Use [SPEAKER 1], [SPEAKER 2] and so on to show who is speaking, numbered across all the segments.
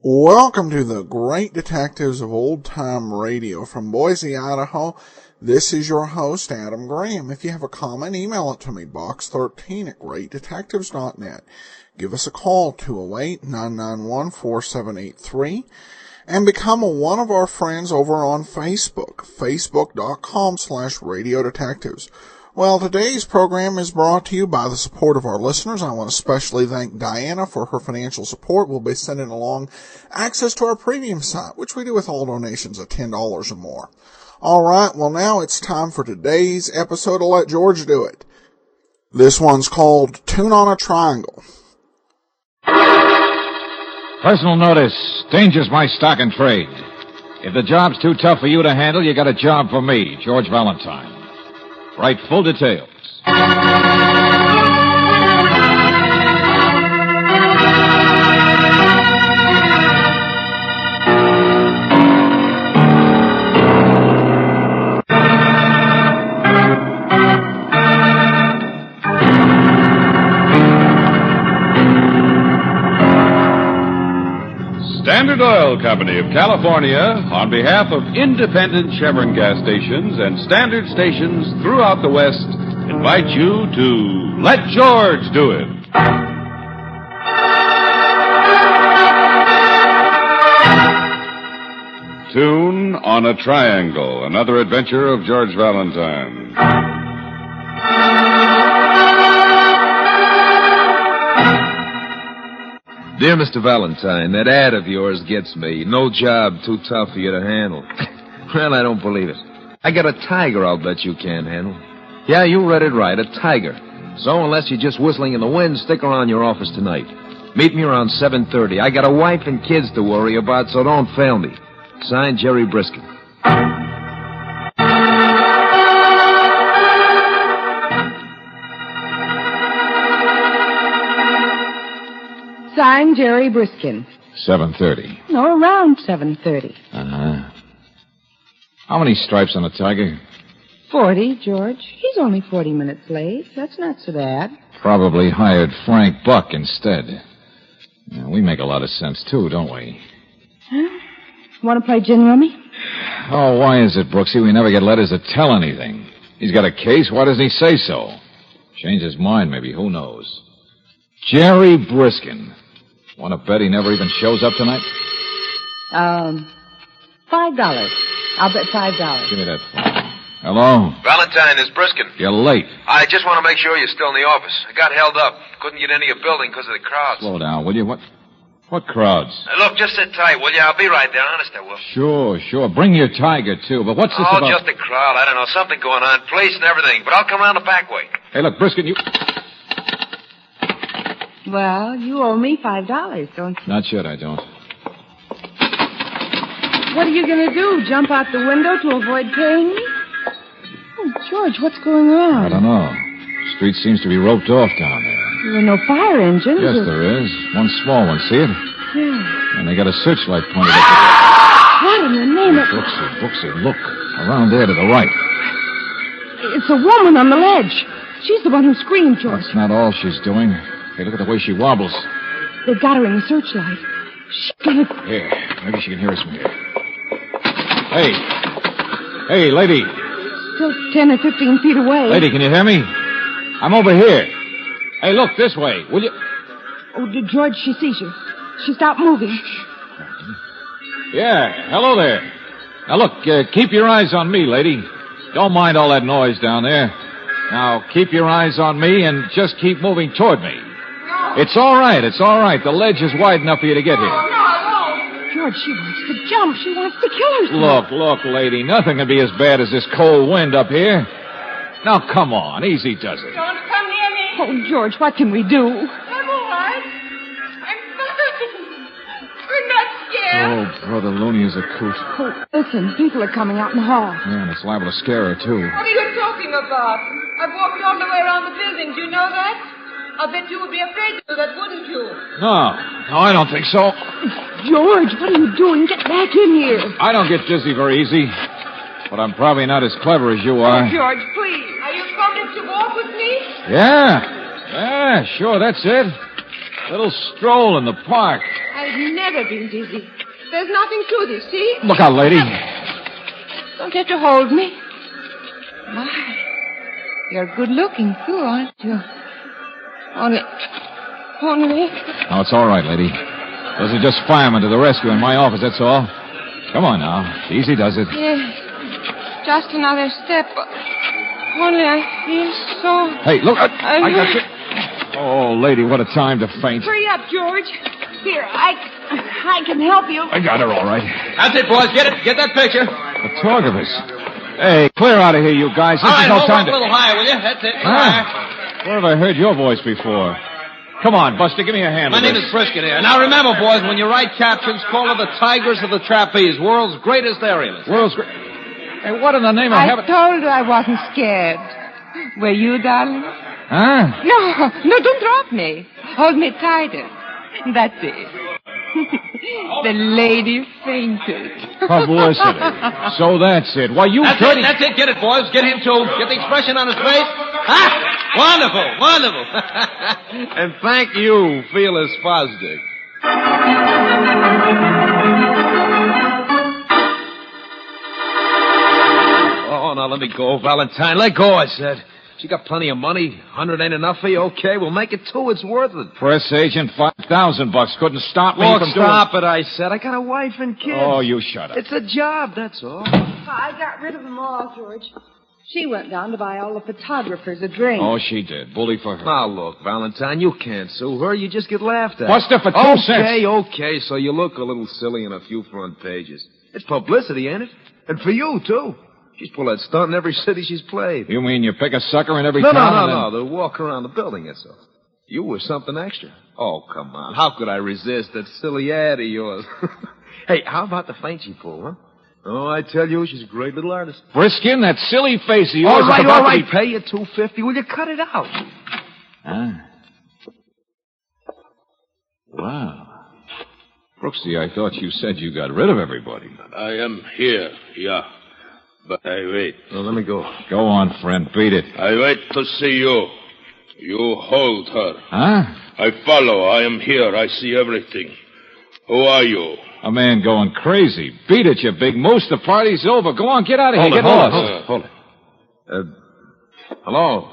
[SPEAKER 1] Welcome to the Great Detectives of Old Time Radio from Boise, Idaho. This is your host, Adam Graham. If you have a comment, email it to me, box13@greatdetectives.net. Give us a call, 208-991-4783, and become one of our friends over on Facebook, facebook.com/Radio Detectives. Well, today's program is brought to you by the support of our listeners. I want to especially thank Diana for her financial support. We'll be sending along access to our premium site, which we do with all donations of $10 or more. All right, well, now it's time for today's episode. I'll let George do it. This one's called Tune on a Triangle.
[SPEAKER 2] Personal notice, danger's my stock and trade. If the job's too tough for you to handle, you got a job for me, George Valentine. Write full details.
[SPEAKER 3] Standard Oil Company of California, on behalf of independent Chevron gas stations and standard stations throughout the West, invite you to Let George Do It. Tune on a Triangle, another adventure of George Valentine.
[SPEAKER 4] Dear Mr. Valentine, that ad of yours gets me. No job too tough for you to handle. Well, I don't believe it. I got a tiger I'll bet you can't handle. Yeah, you read it right, a tiger. So unless you're just whistling in the wind, stick around your office tonight. Meet me around 7:30. I got a wife and kids to worry about, so don't fail me. Signed, Jerry Briskin.
[SPEAKER 5] Signed, Jerry Briskin.
[SPEAKER 2] 7:30.
[SPEAKER 5] No, around 7:30.
[SPEAKER 2] Uh-huh. How many stripes on a tiger?
[SPEAKER 5] 40, George. He's only 40 minutes late. That's not so bad.
[SPEAKER 2] Probably hired Frank Buck instead. Yeah, we make a lot of sense, too, don't we?
[SPEAKER 5] Huh? Want to play gin rummy?
[SPEAKER 2] Oh, why is it, Brooksy, we never get letters that tell anything? He's got a case. Why doesn't he say so? Change his mind, maybe. Who knows? Jerry Briskin. Want to bet he never even shows up tonight?
[SPEAKER 5] $5. I'll bet $5.
[SPEAKER 2] Give me that phone. Hello?
[SPEAKER 6] Valentine, is Briskin.
[SPEAKER 2] You're late.
[SPEAKER 6] I just want to make sure you're still in the office. I got held up. Couldn't get into your building because of the crowds.
[SPEAKER 2] Slow down, will you? What crowds?
[SPEAKER 6] Look, just sit tight, will you? I'll be right there. Honest, I will.
[SPEAKER 2] Sure. Bring your tiger, too. But what's this about?
[SPEAKER 6] Just a crowd. I don't know. Something going on. Police and everything. But I'll come around the back way.
[SPEAKER 2] Hey, look, Briskin, you...
[SPEAKER 5] Well, you owe me $5, don't you?
[SPEAKER 2] Not yet, I don't.
[SPEAKER 5] What are you going to do? Jump out the window to avoid paying me? Oh, George, what's going on?
[SPEAKER 2] I don't know. The street seems to be roped off down there.
[SPEAKER 5] There are no fire engines.
[SPEAKER 2] Yes, there is. One small one. See it?
[SPEAKER 5] Yeah.
[SPEAKER 2] And they got a searchlight pointed at
[SPEAKER 5] What in the name of...
[SPEAKER 2] Brooksy, look. Around there to the right.
[SPEAKER 5] It's a woman on the ledge. She's the one who screamed, George.
[SPEAKER 2] That's not all she's doing. Hey, look at the way she wobbles.
[SPEAKER 5] They've got her in the searchlight. She's gonna...
[SPEAKER 2] Here, maybe she can hear us from here. Hey, lady.
[SPEAKER 5] Still 10 or 15 feet away.
[SPEAKER 2] Lady, can you hear me? I'm over here. Hey, look, this way, will you?
[SPEAKER 5] Oh, George, she sees you. She stopped moving.
[SPEAKER 2] Yeah, hello there. Now, look, keep your eyes on me, lady. Don't mind all that noise down there. Now, keep your eyes on me and just keep moving toward me. It's all right. The ledge is wide enough for you to get here.
[SPEAKER 5] George, she wants to jump. She wants to kill herself.
[SPEAKER 2] Look, lady. Nothing can be as bad as this cold wind up here. Now, come on. Easy does it.
[SPEAKER 7] Don't come near me.
[SPEAKER 5] Oh, George, what can we do?
[SPEAKER 7] I'm all right. I'm fine. We're not scared.
[SPEAKER 2] Oh, brother Looney is a coot.
[SPEAKER 5] Oh, listen, people are coming out in the hall.
[SPEAKER 2] Yeah, and it's liable to scare her, too.
[SPEAKER 7] What are you talking about? I've walked all the way around the building. Do you know that? I bet you would be afraid to do that, wouldn't you?
[SPEAKER 2] No, I don't think so.
[SPEAKER 5] George, what are you doing? Get back in here.
[SPEAKER 2] I don't get dizzy very easy. But I'm probably not as clever as you are.
[SPEAKER 7] Oh, George, please. Are you coming to walk with me?
[SPEAKER 2] Yeah, sure, that's it. Little stroll in the park.
[SPEAKER 7] I've never been dizzy. There's nothing to this, see?
[SPEAKER 2] Look out, lady.
[SPEAKER 7] Don't you have to hold me? My, you're good looking, too, aren't you? Only...
[SPEAKER 2] Oh, it's all right, lady. Those are just firemen to the rescue in my office, that's all. Come on now. Easy does it.
[SPEAKER 7] Yes. Just another step. Only I feel so...
[SPEAKER 2] Hey, look. I got you. Oh, lady, what a time to faint.
[SPEAKER 7] Hurry up, George. Here, I can help you.
[SPEAKER 2] I got her all right.
[SPEAKER 8] That's it, boys. Get it. Get that picture.
[SPEAKER 2] Photographers. Hey, clear out of here, you guys. This is no
[SPEAKER 8] hold
[SPEAKER 2] time
[SPEAKER 8] up a little higher, will you? That's it.
[SPEAKER 2] Huh? Where have I heard your voice before? Come on, Buster, give me a hand.
[SPEAKER 8] My name is Briskin here. Now remember, boys, when you write captions, call her the Tigers of the Trapeze, world's greatest aerialist.
[SPEAKER 2] Hey, what in the name of heaven?
[SPEAKER 7] I told you I wasn't scared. Were you, darling?
[SPEAKER 2] Huh?
[SPEAKER 7] No, don't drop me. Hold me tighter. That's it. The lady fainted.
[SPEAKER 2] Publicity. So that's it. Why, you
[SPEAKER 8] That's
[SPEAKER 2] dirty...
[SPEAKER 8] it. That's it. Get it, boys. Get him, too. Get the expression on his face. Ah! Wonderful.
[SPEAKER 4] And thank you, Fearless Fosdick. Oh, now let me go, Valentine. Let go, I said. She got plenty of money. 100 ain't enough for you? Okay, we'll make it 2. It's worth it.
[SPEAKER 2] Press agent, $5,000 couldn't stop me
[SPEAKER 4] Look,
[SPEAKER 2] from
[SPEAKER 4] stop it, I said. I got a wife and kids.
[SPEAKER 2] Oh, you shut up.
[SPEAKER 4] It's a job, that's all.
[SPEAKER 5] I got rid of them all, George. She went down to buy all the photographers a drink.
[SPEAKER 2] Oh, she did. Bully for her.
[SPEAKER 4] Now, look, Valentine, you can't sue her. You just get laughed at.
[SPEAKER 2] Buster, for 2 cents.
[SPEAKER 4] Okay, so you look a little silly in a few front pages. It's publicity, ain't it? And for you, too. She's pulled that stunt in every city she's played.
[SPEAKER 2] You mean you pick a sucker in every
[SPEAKER 4] No,
[SPEAKER 2] town?
[SPEAKER 4] no. They'll walk around the building, that's all. You were something extra. Oh, come on. How could I resist that silly ad of yours? Hey, how about the feint she pulled, huh? Oh, I tell you, she's a great little artist.
[SPEAKER 2] Briskin, that silly face of yours
[SPEAKER 4] All
[SPEAKER 2] is
[SPEAKER 4] right,
[SPEAKER 2] about
[SPEAKER 4] all right.
[SPEAKER 2] to be...
[SPEAKER 4] Pay you $250. Will you cut it out?
[SPEAKER 2] Ah. Wow. Brooksy, I thought you said you got rid of everybody.
[SPEAKER 9] I am here, yeah. But I wait.
[SPEAKER 4] Well, let me go.
[SPEAKER 2] Go on, friend. Beat it.
[SPEAKER 9] I wait to see you. You hold her.
[SPEAKER 2] Huh?
[SPEAKER 9] I follow. I am here. I see everything. Who are you?
[SPEAKER 2] A man going crazy. Beat it, you big moose. The party's over. Go on, get out of here. Get lost.
[SPEAKER 4] Hold it. Hello.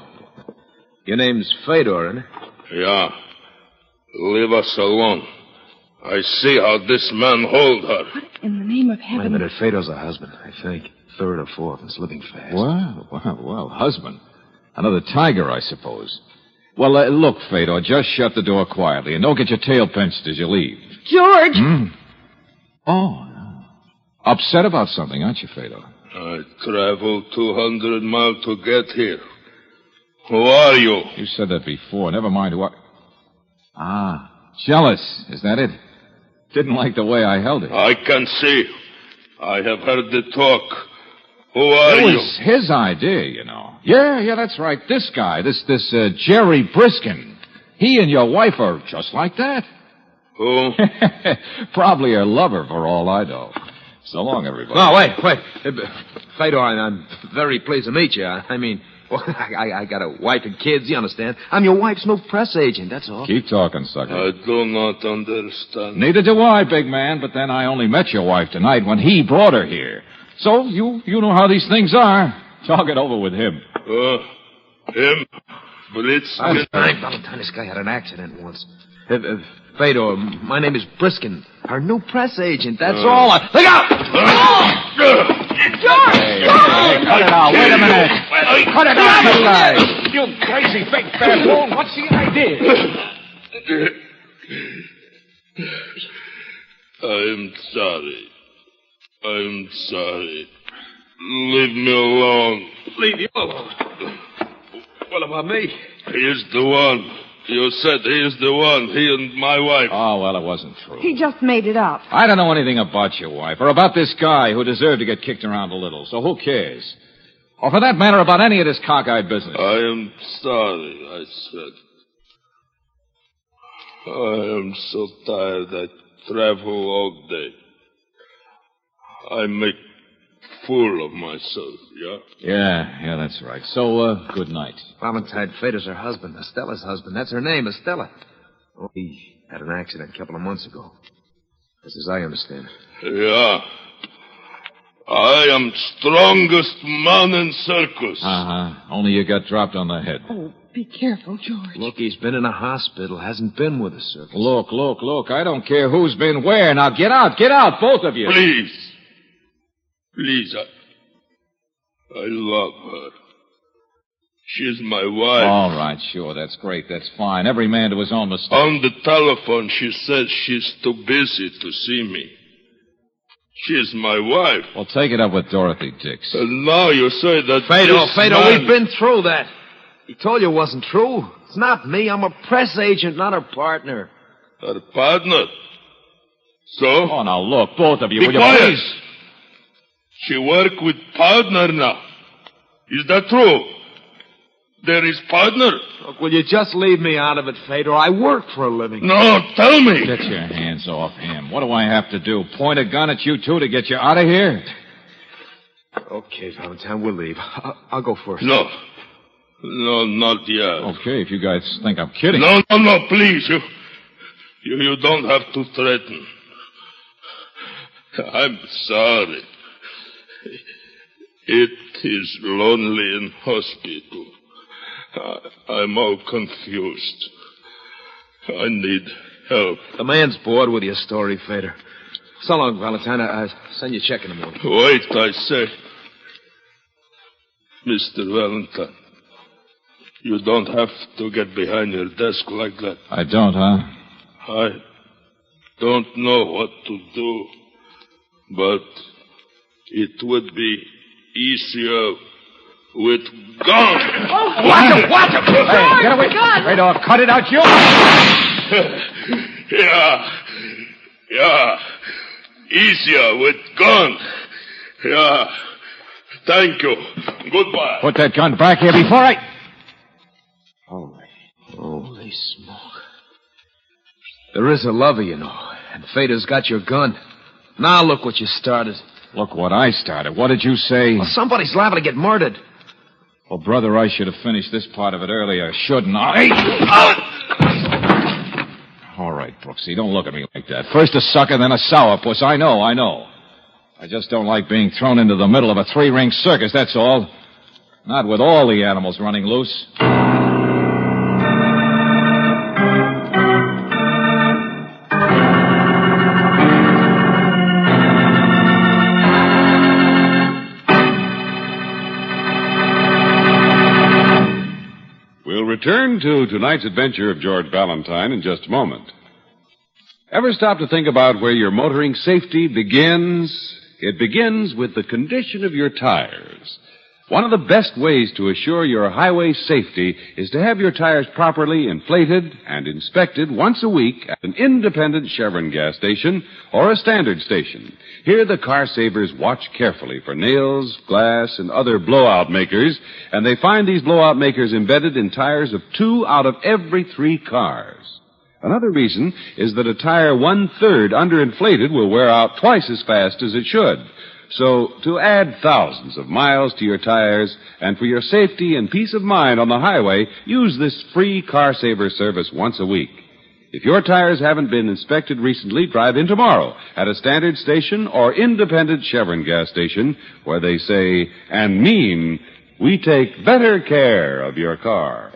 [SPEAKER 4] Your name's Fedor, isn't it?
[SPEAKER 9] Yeah. Leave us alone. I see how this man hold her.
[SPEAKER 5] What in the name of
[SPEAKER 4] Wait a
[SPEAKER 5] heaven?
[SPEAKER 4] minute. Fedor's her husband, I think. 3rd or 4th, and slipping fast.
[SPEAKER 2] Well, husband. Another tiger, I suppose. Well, look, Fedor, just shut the door quietly, and don't get your tail pinched as you leave.
[SPEAKER 5] George!
[SPEAKER 2] Oh, no. Upset about something, aren't you, Fedor?
[SPEAKER 9] I traveled 200 miles to get here. Who are you?
[SPEAKER 2] You said that before. Never mind who jealous. Is that it? Didn't like the way I held it.
[SPEAKER 9] I can see. I have heard the talk. Who are you?
[SPEAKER 2] It was his idea, you know. Yeah, that's right. This guy, this Jerry Briskin. He and your wife are just like that.
[SPEAKER 9] Who?
[SPEAKER 2] Probably her lover, for all I know. So long, everybody.
[SPEAKER 4] No, wait. Fedor, I'm very pleased to meet you. I mean, well, I got a wife and kids, you understand? I'm your wife's new press agent, that's all.
[SPEAKER 2] Keep talking, sucker.
[SPEAKER 9] I do not understand.
[SPEAKER 2] Neither do I, big man, but then I only met your wife tonight when he brought her here. So, you know how these things are. Talk it over with him.
[SPEAKER 9] Him? Blitz?
[SPEAKER 4] Valentine, this guy had an accident once. Fedor, my name is Briskin. Our new press agent, that's all. Look out!
[SPEAKER 5] George!
[SPEAKER 2] Hey, cut it out. Wait a minute. Cut it out, you guys. You crazy fake baboon. What's the idea?
[SPEAKER 9] I'm sorry. Leave me alone.
[SPEAKER 4] Leave you alone. What about me?
[SPEAKER 9] He's the one. You said he is the one, he and my wife.
[SPEAKER 2] Oh, well, it wasn't true.
[SPEAKER 5] He just made it up.
[SPEAKER 2] I don't know anything about your wife or about this guy who deserved to get kicked around a little, so who cares? Or for that matter, about any of this cockeyed business.
[SPEAKER 9] I am sorry, I said. I am so tired I travel all day. I make fool of myself, yeah?
[SPEAKER 2] Yeah, that's right. So, good night.
[SPEAKER 4] Valentine Fader's her husband, Estella's husband. That's her name, Estella. Oh, he had an accident a couple of months ago. Just as I understand it.
[SPEAKER 9] Yeah. I am strongest man in circus.
[SPEAKER 2] Only you got dropped on the head.
[SPEAKER 5] Oh, be careful, George.
[SPEAKER 4] Look, he's been in a hospital, hasn't been with the circus.
[SPEAKER 2] Look. I don't care who's been where. Now get out, both of you.
[SPEAKER 9] Please, I love her. She's my wife.
[SPEAKER 2] All right, sure, that's great, that's fine. Every man to his own mistake.
[SPEAKER 9] On the telephone, she said she's too busy to see me. She's my wife.
[SPEAKER 2] Well, take it up with Dorothy Dix.
[SPEAKER 9] And now you say that
[SPEAKER 4] Fado, we've been through that. He told you it wasn't true. It's not me. I'm a press agent, not her partner.
[SPEAKER 9] Her partner? So?
[SPEAKER 2] Oh, now look, both of you, will
[SPEAKER 9] Be quiet.
[SPEAKER 2] you please?
[SPEAKER 9] She work with partner now. Is that true? There is partner?
[SPEAKER 4] Look, will you just leave me out of it, Fedor? I work for a living.
[SPEAKER 9] No, tell me.
[SPEAKER 2] Get your hands off him. What do I have to do? Point a gun at you two to get you out of here?
[SPEAKER 4] Okay, Valentine, we'll leave. I'll go first.
[SPEAKER 9] No, not yet.
[SPEAKER 2] Okay, if you guys think I'm kidding.
[SPEAKER 9] No, please. You don't have to threaten. I'm sorry. It is lonely in hospital. I'm all confused. I need help.
[SPEAKER 4] The man's bored with your story, Feder. So long, Valentine. I'll send you a check in the morning.
[SPEAKER 9] Wait, I say. Mr. Valentine, you don't have to get behind your desk like that.
[SPEAKER 2] I don't, huh?
[SPEAKER 9] I don't know what to do, but it would be easier with gun.
[SPEAKER 5] Oh,
[SPEAKER 2] watch him! Hey, get away! Fedor, cut it out, you!
[SPEAKER 9] Yeah. Easier with gun. Yeah. Thank you. Goodbye.
[SPEAKER 2] Put that gun back here before I...
[SPEAKER 4] Holy smoke. There is a lover, you know, and Feder's got your gun. Now look what you started.
[SPEAKER 2] Look what I started. What did you say?
[SPEAKER 4] Well, somebody's liable to get murdered.
[SPEAKER 2] Well, brother, I should have finished this part of it earlier, shouldn't I? All right, Brooksy, don't look at me like that. First a sucker, then a sourpuss. I know. I just don't like being thrown into the middle of a three-ring circus, that's all. Not with all the animals running loose.
[SPEAKER 3] We'll return to tonight's adventure of George Valentine in just a moment. Ever stop to think about where your motoring safety begins? It begins with the condition of your tires. One of the best ways to assure your highway safety is to have your tires properly inflated and inspected once a week at an independent Chevron gas station or a standard station. Here the car savers watch carefully for nails, glass, and other blowout makers, and they find these blowout makers embedded in tires of 2 out of every 3 cars. Another reason is that a tire 1/3 underinflated will wear out twice as fast as it should. So, to add thousands of miles to your tires and for your safety and peace of mind on the highway, use this free car saver service once a week. If your tires haven't been inspected recently, drive in tomorrow at a standard station or independent Chevron gas station where they say and mean, we take better care of your car.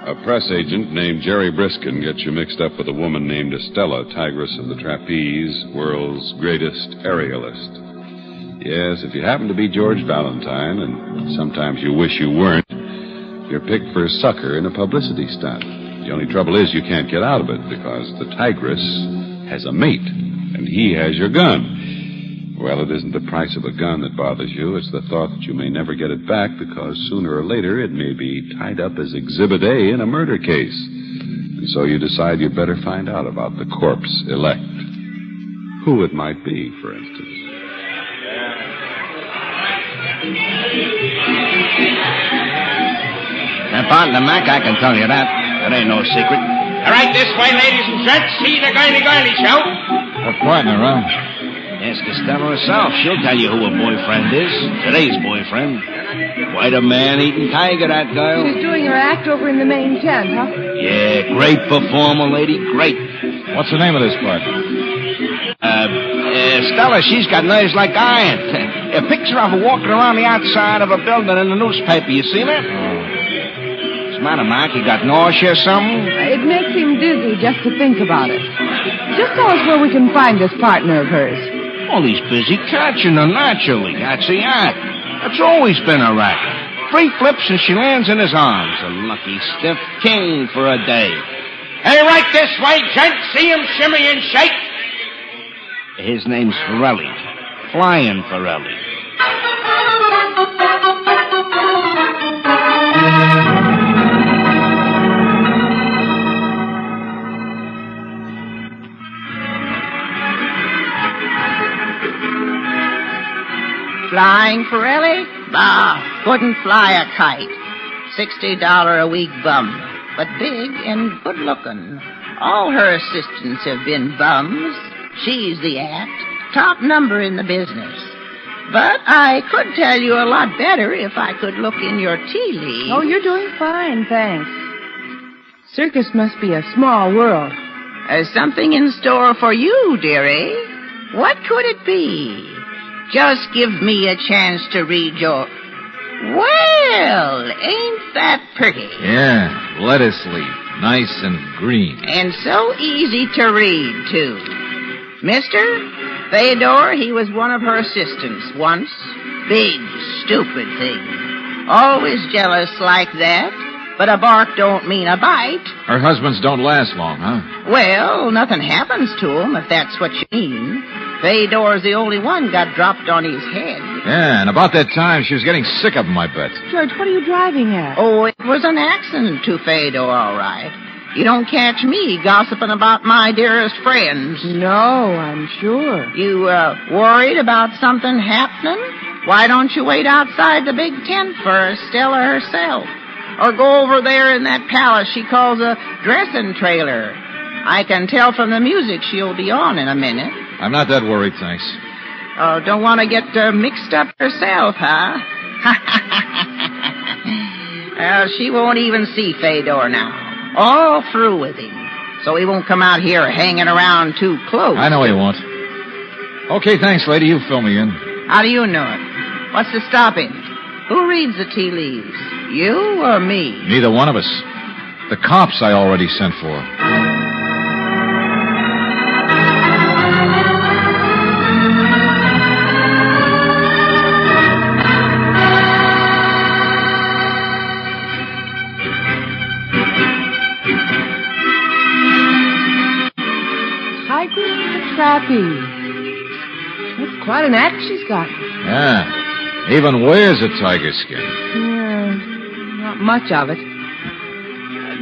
[SPEAKER 3] A press agent named Jerry Briskin gets you mixed up with a woman named Estella, Tigress of the Trapeze, world's greatest aerialist. Yes, if you happen to be George Valentine, and sometimes you wish you weren't, You're picked for a sucker in a publicity stunt. The only trouble is you can't get out of it because the tigress has a mate, and he has your gun. Well, it isn't the price of a gun that bothers you. It's the thought that you may never get it back because sooner or later it may be tied up as Exhibit A in a murder case. And so you decide you better find out about the corpse elect. Who it might be, for instance.
[SPEAKER 10] Partner Mac, I can tell you that. That ain't no secret.
[SPEAKER 11] All right, this way, ladies and gents. See the girly show.
[SPEAKER 2] A partner, huh?
[SPEAKER 10] Ask Estella herself. She'll tell you who her boyfriend is. Today's boyfriend. Quite a man-eating tiger, that girl.
[SPEAKER 5] She's doing her act over in the main tent, huh?
[SPEAKER 10] Yeah, great performer, lady. Great.
[SPEAKER 2] What's the name of this partner?
[SPEAKER 10] Stella, she's got nerves like iron. A picture of her walking around the outside of a building in the newspaper. You seen it? What's the matter, Mark? You got nausea or something?
[SPEAKER 5] It makes him dizzy just to think about it. Just tell us where we can find this partner of hers.
[SPEAKER 10] Well, he's busy catching her naturally. That's the act. That's always been her act. 3 flips and she lands in his arms. A lucky stiff king for a day.
[SPEAKER 11] Hey, right this way, gents. See him shimmy and shake.
[SPEAKER 10] His name's Forelli. Flying Forelli.
[SPEAKER 12] Flying Forelli? Bah, couldn't fly a kite. $60 a week bum, but big and good looking. All her assistants have been bums. She's the act, top number in the business. But I could tell you a lot better if I could look in your tea leaves.
[SPEAKER 5] Oh, you're doing fine, thanks. Circus must be a small world.
[SPEAKER 12] There's something in store for you, dearie. What could it be? Just give me a chance to read your... Well, ain't that pretty?
[SPEAKER 2] Yeah, lettuce leaf. Nice and green.
[SPEAKER 12] And so easy to read, too. Mister, Theodore, he was one of her assistants once. Big, stupid thing. Always jealous like that. But a bark don't mean a bite.
[SPEAKER 2] Her husbands don't last long, huh?
[SPEAKER 12] Well, nothing happens to him, if that's what you mean. Theodore's the only one got dropped on his head.
[SPEAKER 2] Yeah, and about that time, she was getting sick of him, I bet.
[SPEAKER 5] George, what are you driving at?
[SPEAKER 12] Oh, it was an accident to Theodore, all right. You don't catch me gossiping about my dearest friends.
[SPEAKER 5] No, I'm sure.
[SPEAKER 12] You, worried about something happening? Why don't you wait outside the big tent for Estella herself? Or go over there in that palace she calls a dressing trailer. I can tell from the music she'll be on in a minute.
[SPEAKER 2] I'm not that worried, thanks.
[SPEAKER 12] Oh, don't want to get mixed up herself, huh? Well, she won't even see Theodore now. All through with him. So he won't come out here hanging around too close.
[SPEAKER 2] I know he won't. Okay, thanks, lady. You fill me in.
[SPEAKER 12] How do you know it? What's to stop him? Who reads the tea leaves? You or me?
[SPEAKER 2] Neither one of us. The cops I already sent for.
[SPEAKER 5] Trapeze. That's quite an act she's got.
[SPEAKER 2] Yeah. Even wears a tiger skin.
[SPEAKER 5] Yeah, not much of it.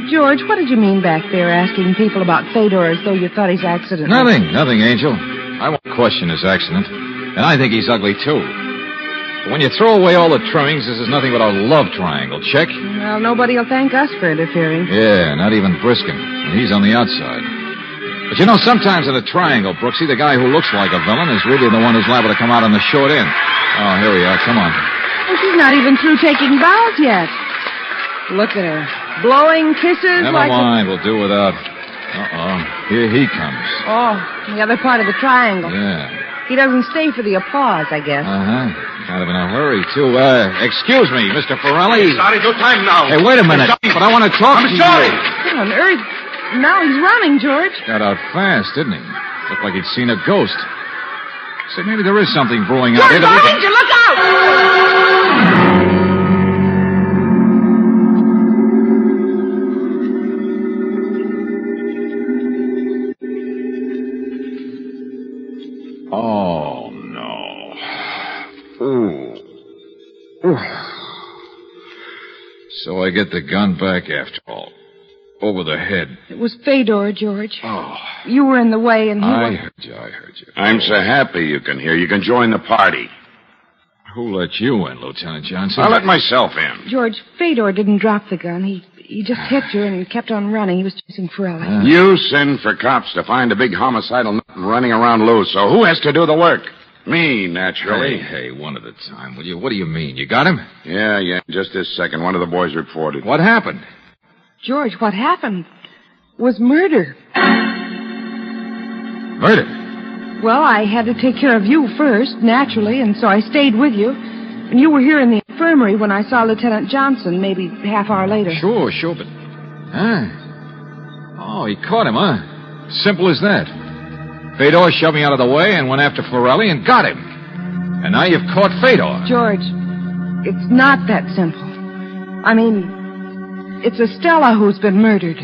[SPEAKER 5] George, what did you mean back there asking people about Theodore as though you thought his accident...
[SPEAKER 2] Nothing, Angel. I won't question his accident. And I think he's ugly, too. But when you throw away all the trimmings, this is nothing but a love triangle. Check?
[SPEAKER 5] Well, nobody will thank us for interfering.
[SPEAKER 2] Yeah, not even Briskin. And he's on the outside. But you know, sometimes in a triangle, Brooksy, the guy who looks like a villain is really the one who's liable to come out on the short end. Oh, here we are. Come on.
[SPEAKER 5] Well, she's not even through taking bows yet. Look at her. Blowing kisses.
[SPEAKER 2] Never mind. We'll do without. Uh-oh. Here he comes.
[SPEAKER 5] Oh, the other part of the triangle.
[SPEAKER 2] Yeah.
[SPEAKER 5] He doesn't stay for the applause, I guess.
[SPEAKER 2] Uh-huh. Kind of in a hurry, too. Excuse me, Mr. Forelli.
[SPEAKER 11] Sorry, no time now.
[SPEAKER 2] Hey, wait a minute. But I want to talk to you.
[SPEAKER 11] I'm sorry.
[SPEAKER 5] What on earth? Now he's running, George.
[SPEAKER 2] Got out fast, didn't he? Looked like he'd seen a ghost. Say, maybe there is something brewing out
[SPEAKER 5] here. George, look out!
[SPEAKER 2] Oh, no. Ooh. So I get the gun back after all. Over the head.
[SPEAKER 5] It was Fedor, George.
[SPEAKER 2] Oh.
[SPEAKER 5] You were in the way, and
[SPEAKER 2] I heard you.
[SPEAKER 13] I'm so happy you can hear. You can join the party.
[SPEAKER 2] Who let you in, Lieutenant Johnson?
[SPEAKER 13] I let myself in.
[SPEAKER 5] George, Fedor didn't drop the gun. He just hit you and kept on running. He was chasing Forelli.
[SPEAKER 13] You send for cops to find a big homicidal nut running around loose, so who has to do the work? Me, naturally.
[SPEAKER 2] Hey, one at a time, will you? What do you mean? You got him?
[SPEAKER 13] Yeah, just this second. One of the boys reported.
[SPEAKER 2] What happened?
[SPEAKER 5] George, what happened was murder.
[SPEAKER 2] Murder?
[SPEAKER 5] Well, I had to take care of you first, naturally, and so I stayed with you. And you were here in the infirmary when I saw Lieutenant Johnson, maybe half hour later.
[SPEAKER 2] Sure, but... Oh, he caught him, huh? Simple as that. Fedor shoved me out of the way and went after Forelli and got him. And now you've caught Fedor.
[SPEAKER 5] George, it's not that simple. I mean... It's Estella who's been murdered.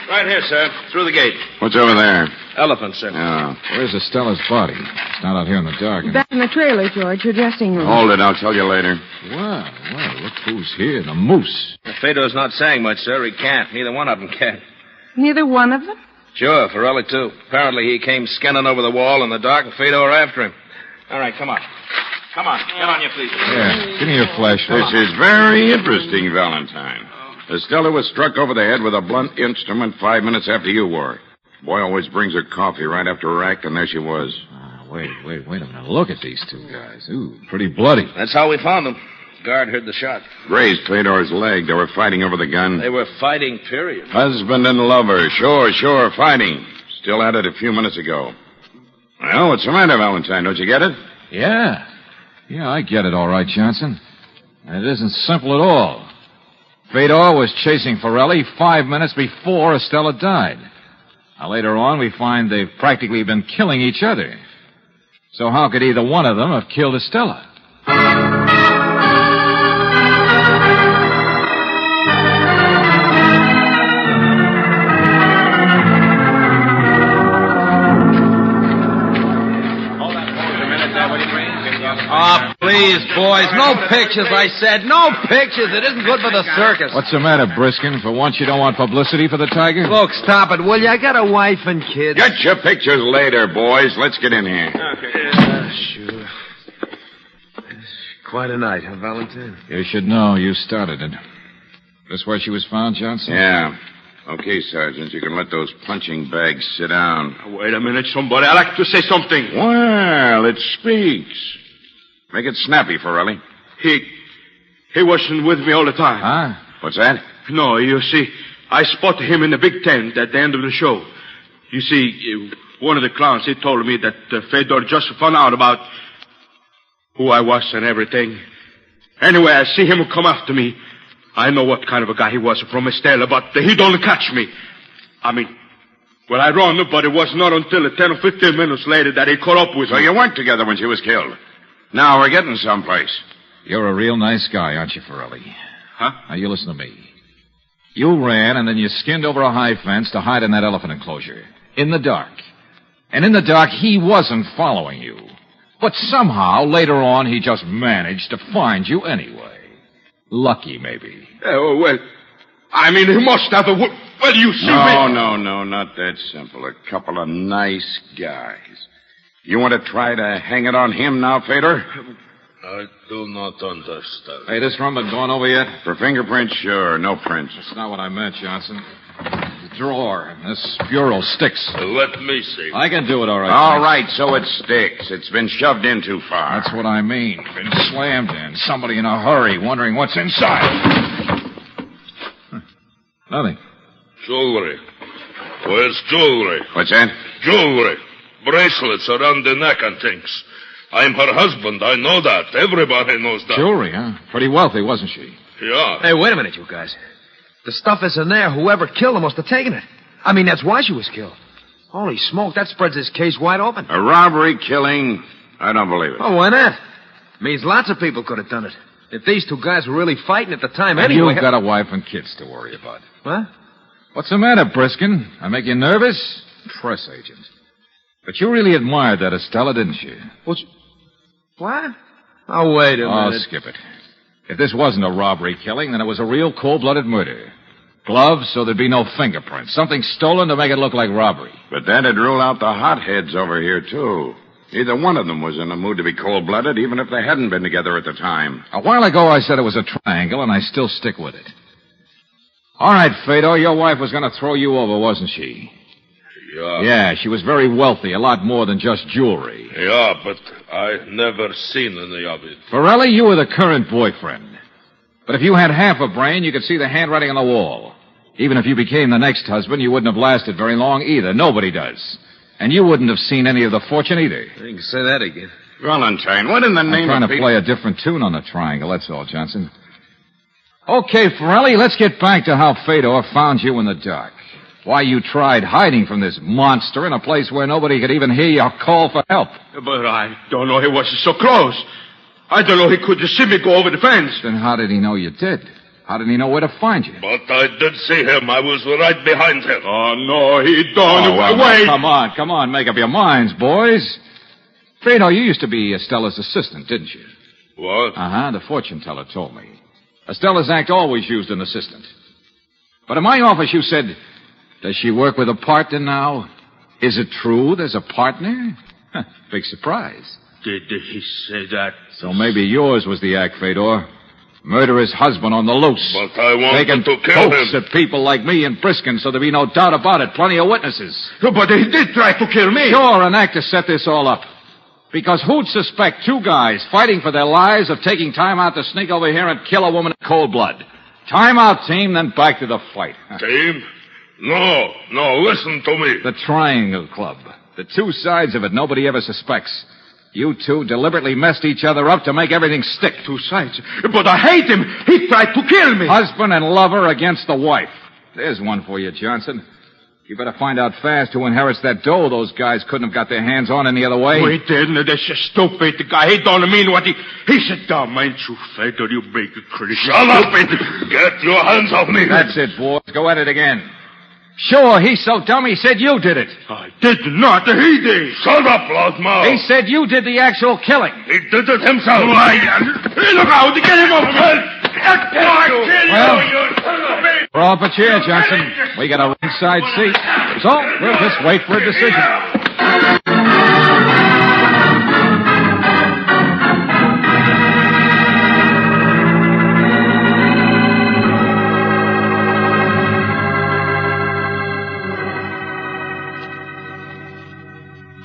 [SPEAKER 10] Right here, sir. Through the gate.
[SPEAKER 13] What's over there?
[SPEAKER 10] Elephant, sir.
[SPEAKER 13] Oh.
[SPEAKER 2] Where's Estella's body? It's not out here in the dark.
[SPEAKER 5] Back in the trailer, George, your dressing room.
[SPEAKER 13] Hold it. I'll tell you later.
[SPEAKER 2] Well, look who's here. The moose.
[SPEAKER 10] Fedor's not saying much, sir. He can't. Neither one of them can.
[SPEAKER 5] Neither one of them?
[SPEAKER 10] Sure, Forelli, too. Apparently he came scanning over the wall in the dark and Fedor after him. All right, come on. Come on. Get on your feet.
[SPEAKER 2] Yeah, give me your flashlight.
[SPEAKER 13] This is very interesting, Valentine. Estella was struck over the head with a blunt instrument 5 minutes after you were. Boy always brings her coffee right after her act, and there she was.
[SPEAKER 2] Wait a minute. Look at these two guys. Ooh, pretty bloody.
[SPEAKER 10] That's how we found them. Guard heard the shot.
[SPEAKER 13] Grazed Fedor's leg. They were fighting over the gun.
[SPEAKER 10] They were fighting, period.
[SPEAKER 13] Husband and lover. Sure, fighting. Still at it a few minutes ago. Well, what's the matter, Valentine? Don't you get it?
[SPEAKER 2] Yeah, I get it all right, Johnson. And it isn't simple at all. Fedor was chasing Forelli 5 minutes before Estella died. Now, later on, we find they've practically been killing each other. So how could either one of them have killed Estella?
[SPEAKER 8] Oh, please, boys. No pictures, I said. No pictures. It isn't good for the circus.
[SPEAKER 2] What's the matter, Briskin? For once you don't want publicity for the Tiger?
[SPEAKER 4] Look, stop it, will you? I got a wife and kids.
[SPEAKER 13] Get your pictures later, boys. Let's get in here.
[SPEAKER 4] Okay. Sure. Quite a night, huh, Valentine?
[SPEAKER 2] You should know. You started it. This where she was found, Johnson?
[SPEAKER 13] Yeah. Okay, Sergeant, you can let those punching bags sit down.
[SPEAKER 9] Wait a minute, somebody. I'd like to say something.
[SPEAKER 13] Well, it speaks. Make it snappy, Forelli.
[SPEAKER 9] He wasn't with me all the time.
[SPEAKER 2] Huh?
[SPEAKER 13] What's that?
[SPEAKER 9] No, you see, I spotted him in the big tent at the end of the show. You see, one of the clowns, he told me that Fedor just found out about who I was and everything. Anyway, I see him come after me. I know what kind of a guy he was from Estella, but he don't catch me. I mean, well, I run, but it was not until 10 or 15 minutes later that he caught up with me.
[SPEAKER 13] So you weren't together when she was killed. Now we're getting someplace.
[SPEAKER 2] You're a real nice guy, aren't you, Forelli?
[SPEAKER 9] Huh?
[SPEAKER 2] Now, you listen to me. You ran, and then you skinned over a high fence to hide in that elephant enclosure. In the dark. And in the dark, he wasn't following you. But somehow, later on, he just managed to find you anyway. Lucky, maybe.
[SPEAKER 9] Well, I mean, he must have a... Well, you see...
[SPEAKER 13] No, not that simple. A couple of nice guys. You want to try to hang it on him now, Fedor?
[SPEAKER 9] I do not understand.
[SPEAKER 2] Hey, this room been gone over yet?
[SPEAKER 13] For fingerprints, sure. No prints.
[SPEAKER 2] That's not what I meant, Johnson. The drawer. This bureau sticks.
[SPEAKER 9] Let me see.
[SPEAKER 2] I can do it all right.
[SPEAKER 13] All right, so it sticks. It's been shoved in too far.
[SPEAKER 2] That's what I mean. Been slammed in. Somebody in a hurry wondering what's inside. Nothing.
[SPEAKER 9] Jewelry. Where's jewelry?
[SPEAKER 13] What's that?
[SPEAKER 9] Jewelry. Bracelets around the neck and things. I'm her husband. I know that. Everybody knows that.
[SPEAKER 2] Jewelry, huh? Pretty wealthy, wasn't she?
[SPEAKER 9] Yeah.
[SPEAKER 4] Hey, wait a minute, you guys. The stuff isn't there. Whoever killed her must have taken it. I mean, that's why she was killed. Holy smoke, that spreads his case wide open.
[SPEAKER 13] A robbery, killing. I don't believe it.
[SPEAKER 4] Oh, why not? Means lots of people could have done it. If these two guys were really fighting at the time
[SPEAKER 2] And
[SPEAKER 4] anyway...
[SPEAKER 2] you've got a wife and kids to worry about.
[SPEAKER 4] What?
[SPEAKER 2] What's the matter, Briskin? I make you nervous? Press agent. But you really admired that Estella, didn't you?
[SPEAKER 4] What? Oh, wait a minute.
[SPEAKER 2] Oh, skip it. If this wasn't a robbery killing, then it was a real cold-blooded murder. Gloves, so there'd be no fingerprints. Something stolen to make it look like robbery.
[SPEAKER 13] But that'd rule out the hotheads over here, too. Neither one of them was in the mood to be cold-blooded, even if they hadn't been together at the time.
[SPEAKER 2] A while ago, I said it was a triangle, and I still stick with it. All right, Fedor, your wife was going to throw you over, wasn't she?
[SPEAKER 14] Yeah.
[SPEAKER 2] Yeah, she was very wealthy, a lot more than just jewelry.
[SPEAKER 14] Yeah, but I never seen any of it.
[SPEAKER 2] Borelli, you were the current boyfriend. But if you had half a brain, you could see the handwriting on the wall. Even if you became the next husband, you wouldn't have lasted very long either. Nobody does. And you wouldn't have seen any of the fortune either.
[SPEAKER 4] You can say that again.
[SPEAKER 13] Valentine, what in the name
[SPEAKER 2] I'm
[SPEAKER 13] of...
[SPEAKER 2] trying to play a different tune on the triangle, that's all, Johnson. Okay, Forelli, let's get back to how Fedor found you in the dark. Why you tried hiding from this monster in a place where nobody could even hear your call for help.
[SPEAKER 9] But I don't know he was so close. I don't know he could just see me go over the fence.
[SPEAKER 2] Then how did he know you did? How did he know where to find you?
[SPEAKER 14] But I did see him. I was right behind him.
[SPEAKER 9] Oh, no, he don't.
[SPEAKER 2] Oh, well,
[SPEAKER 9] Wait.
[SPEAKER 2] Now, come on. Make up your minds, boys. Fedor, you used to be Estella's assistant, didn't you?
[SPEAKER 14] What?
[SPEAKER 2] Uh-huh, the fortune teller told me. Estella's act always used an assistant. But in my office, you said, does she work with a partner now? Is it true there's a partner? Huh, big surprise.
[SPEAKER 9] Did he say that?
[SPEAKER 2] So maybe yours was the act, Fedor. Murder his husband on the loose.
[SPEAKER 14] But I wanted
[SPEAKER 2] Taking
[SPEAKER 14] to kill
[SPEAKER 2] pokes
[SPEAKER 14] him.
[SPEAKER 2] at people like me and Briskin, so there'd be no doubt about it. Plenty of witnesses.
[SPEAKER 9] But he did try to kill me.
[SPEAKER 2] Sure, an act to set this all up. Because who'd suspect two guys fighting for their lives of taking time out to sneak over here and kill a woman in cold blood? Time out, team, then back to the fight.
[SPEAKER 14] Team? No, listen to me.
[SPEAKER 2] The Triangle Club. The two sides of it nobody ever suspects. You two deliberately messed each other up to make everything stick.
[SPEAKER 9] Two sides? But I hate him. He tried to kill me.
[SPEAKER 2] Husband and lover against the wife. There's one for you, Johnson. You better find out fast who inherits that dough those guys couldn't have got their hands on any other way.
[SPEAKER 9] We didn't. That's just stupid. The guy, he don't mean what he's a dumb, ain't you, Fedor? You big crazy.
[SPEAKER 14] Shut up. Get your hands off me.
[SPEAKER 2] That's it, boys. Go at it again. Sure, he's so dumb he said you did it.
[SPEAKER 9] I did not. He did.
[SPEAKER 14] Shut up, loudmouth.
[SPEAKER 2] He said you did the actual killing.
[SPEAKER 14] He did it himself.
[SPEAKER 9] Look out. Get him over here.
[SPEAKER 2] Well, we're all but here, Johnson. We got a ringside seat. So, we'll just wait for a decision.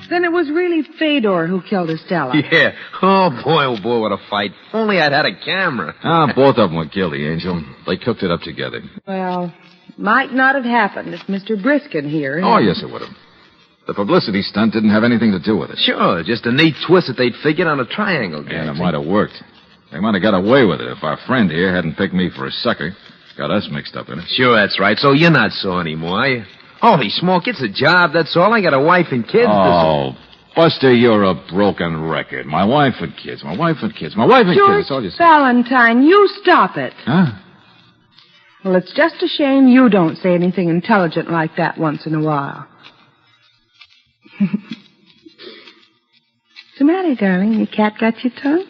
[SPEAKER 5] Then it was really Fedor who killed Estella.
[SPEAKER 4] Yeah. Oh, boy, what a fight. If only I'd had a camera.
[SPEAKER 2] Both of them were guilty, Angel. They cooked it up together.
[SPEAKER 5] Well, might not have happened if Mr. Briskin here...
[SPEAKER 2] Oh, yes, it would have. The publicity stunt didn't have anything to do with it.
[SPEAKER 4] Sure, just a neat twist that they'd figured on a triangle game.
[SPEAKER 2] And it might have worked. They might have got away with it if our friend here hadn't picked me for a sucker. Got us mixed up in it.
[SPEAKER 4] Sure, that's right. So you're not sore anymore, are you? Holy smoke, it's a job, that's all. I got a wife and kids.
[SPEAKER 2] Oh, Buster, you're a broken record. My wife and kids, my wife and kids, my wife and kids. That's all you say.
[SPEAKER 5] Valentine, you stop it.
[SPEAKER 2] Huh?
[SPEAKER 5] Well, it's just a shame you don't say anything intelligent like that once in a while. What's the matter, darling? Your cat got your tongue?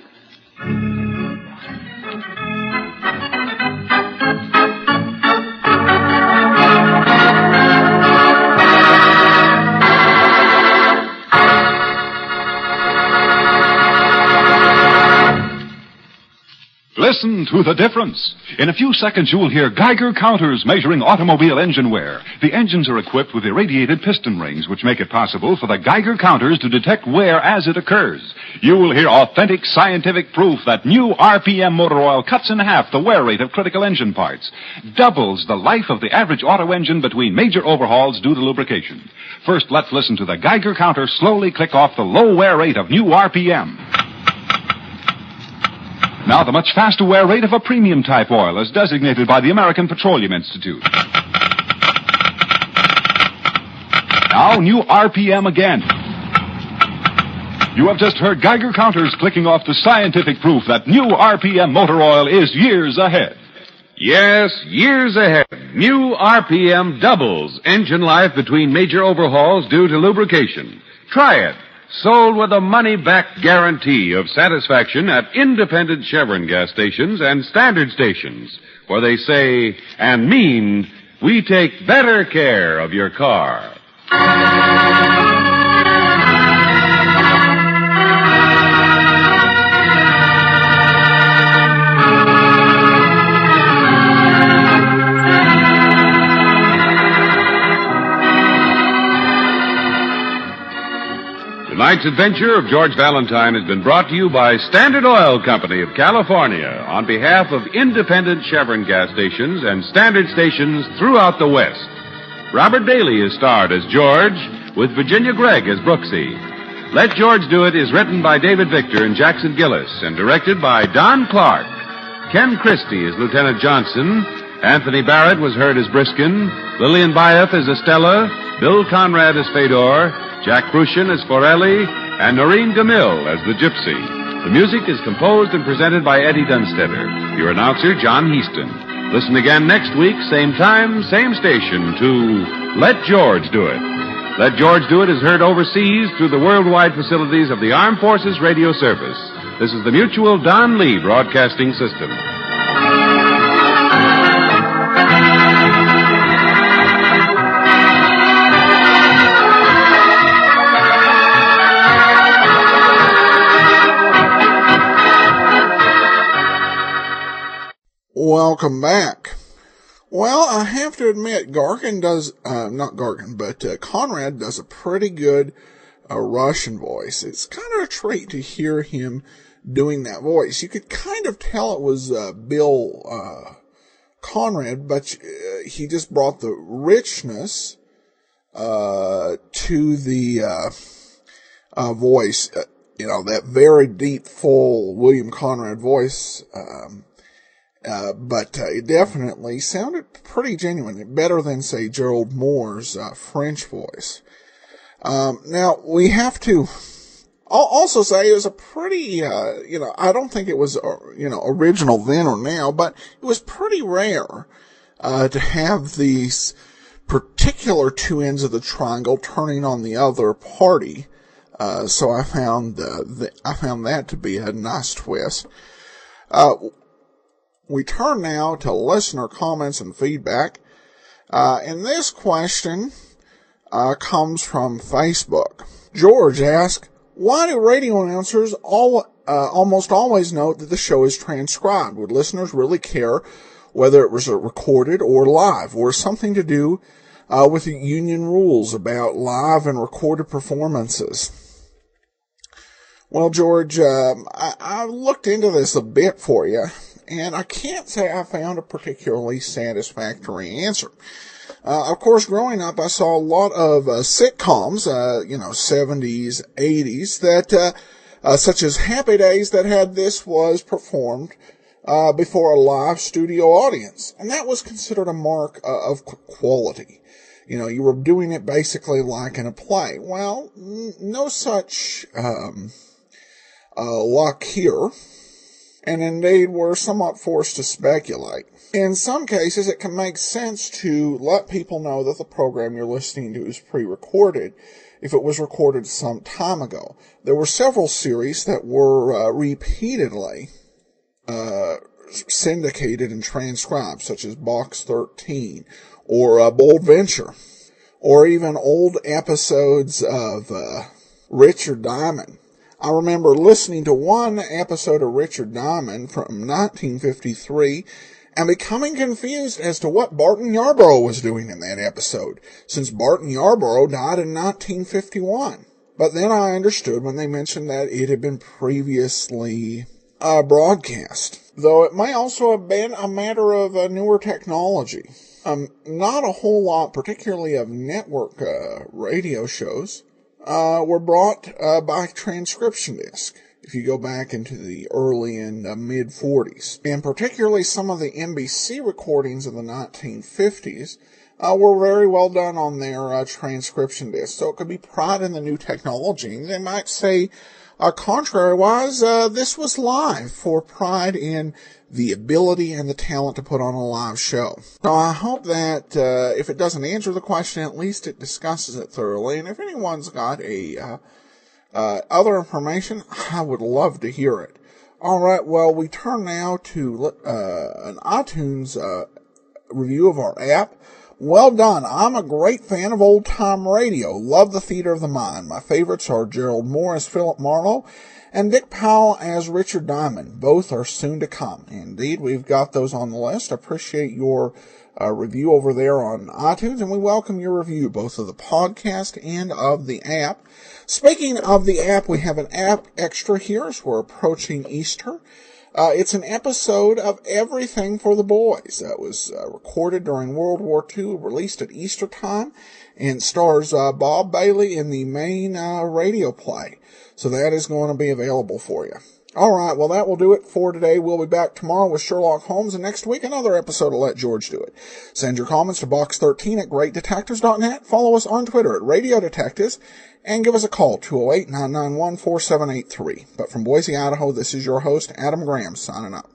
[SPEAKER 15] Listen to the difference. In a few seconds, you will hear Geiger counters measuring automobile engine wear. The engines are equipped with irradiated piston rings, which make it possible for the Geiger counters to detect wear as it occurs. You will hear authentic scientific proof that new RPM motor oil cuts in half the wear rate of critical engine parts, doubles the life of the average auto engine between major overhauls due to lubrication. First, let's listen to the Geiger counter slowly click off the low wear rate of new RPM. Now, the much faster wear rate of a premium type oil as designated by the American Petroleum Institute. Now, new RPM again. You have just heard Geiger counters clicking off the scientific proof that new RPM motor oil is years ahead.
[SPEAKER 3] Yes, years ahead. New RPM doubles engine life between major overhauls due to lubrication. Try it. Sold with a money-back guarantee of satisfaction at independent Chevron gas stations and standard stations, where they say and mean, we take better care of your car. Tonight's adventure of George Valentine has been brought to you by Standard Oil Company of California on behalf of independent Chevron gas stations and standard stations throughout the West. Robert Bailey is starred as George, with Virginia Gregg as Brooksy. Let George Do It is written by David Victor and Jackson Gillis and directed by Don Clark. Ken Christie is Lieutenant Johnson. Anthony Barrett was heard as Briskin. Lillian Bayef as Estella. Bill Conrad as Fedor. Jack Crucian as Forelli, and Noreen Gamil as the Gypsy. The music is composed and presented by Eddie Dunstetter. Your announcer, John Heaston. Listen again next week, same time, same station, to Let George Do It. Let George Do It is heard overseas through the worldwide facilities of the Armed Forces Radio Service. This is the Mutual Don Lee Broadcasting System.
[SPEAKER 1] Welcome back. Well, I have to admit, Conrad does a pretty good Russian voice. It's kind of a treat to hear him doing that voice. You could kind of tell it was Bill Conrad, but he just brought the richness to the voice. That very deep, full William Conrad voice. But it definitely sounded pretty genuine, better than, say, Gerald Moore's French voice. Now, we have to also say it was a pretty, I don't think it was, original then or now, but it was pretty rare to have these particular two ends of the triangle turning on the other party. So I found that to be a nice twist. We turn now to listener comments and feedback. And this question comes from Facebook. George asks, why do radio announcers almost always note that the show is transcribed? Would listeners really care whether it was recorded or live, or something to do with the union rules about live and recorded performances? Well, George, I looked into this a bit for you, and I can't say I found a particularly satisfactory answer. Of course, growing up, I saw a lot of sitcoms, 70s, 80s, that, such as Happy Days, that had this was performed before a live studio audience. And that was considered a mark of quality. You were doing it basically like in a play. Well, no such luck here. And indeed, we're somewhat forced to speculate. In some cases, it can make sense to let people know that the program you're listening to is pre-recorded if it was recorded some time ago. There were several series that were repeatedly syndicated and transcribed, such as Box 13 or Bold Venture, or even old episodes of Richard Diamond. I remember listening to one episode of Richard Diamond from 1953 and becoming confused as to what Barton Yarborough was doing in that episode, since Barton Yarborough died in 1951. But then I understood when they mentioned that it had been previously broadcast, though it may also have been a matter of newer technology. Not a whole lot, particularly of network radio shows, were brought by transcription disc, if you go back into the early and mid-40s. And particularly some of the NBC recordings of the 1950s were very well done on their transcription disc. So it could be pride in the new technology. They might say, contrary-wise, this was live for pride in the ability and the talent to put on a live show. So I hope that if it doesn't answer the question, at least it discusses it thoroughly. And if anyone's got other information, I would love to hear it. All right, well, we turn now to an iTunes review of our app. Well done. I'm a great fan of old-time radio. Love the theater of the mind. My favorites are Gerald Moore as Philip Marlowe and Dick Powell as Richard Diamond. Both are soon to come. Indeed, we've got those on the list. Appreciate your review over there on iTunes, and we welcome your review, both of the podcast and of the app. Speaking of the app, we have an app extra here as we're approaching Easter. It's an episode of Everything for the Boys that was recorded during World War II, released at Easter time, and stars Bob Bailey in the main radio play. So that is going to be available for you. All right, well, that will do it for today. We'll be back tomorrow with Sherlock Holmes, and next week another episode of Let George Do It. Send your comments to box13@greatdetectives.net. Follow us on Twitter at Radio Detectives, and give us a call, 208-991-4783. But from Boise, Idaho, this is your host, Adam Graham, signing up.